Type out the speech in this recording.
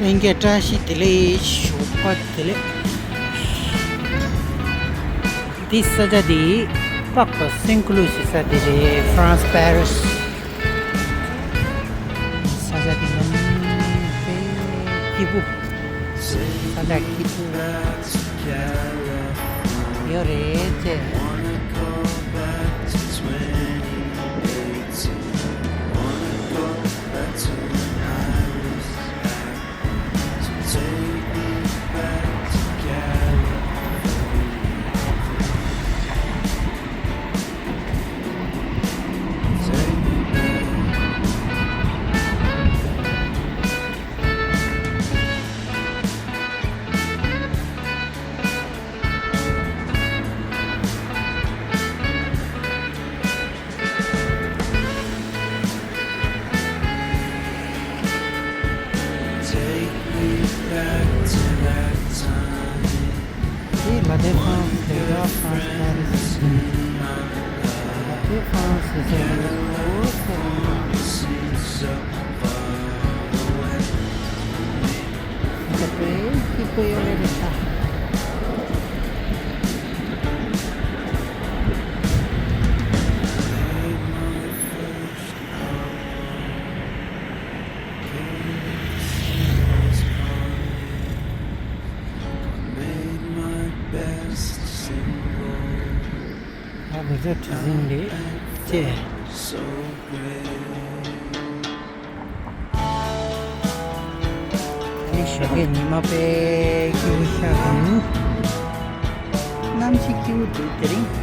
Venghetta City Shopatele Tissa di Papas inclusi sa di France Paris sa di Kibu sa da Kibu io rete la défense des gars France Paris. La défense des chi poi io le resta. Vous êtes zingé, tiens. Lisha ni mape kiusha kanu. Nam si kiu tu tering.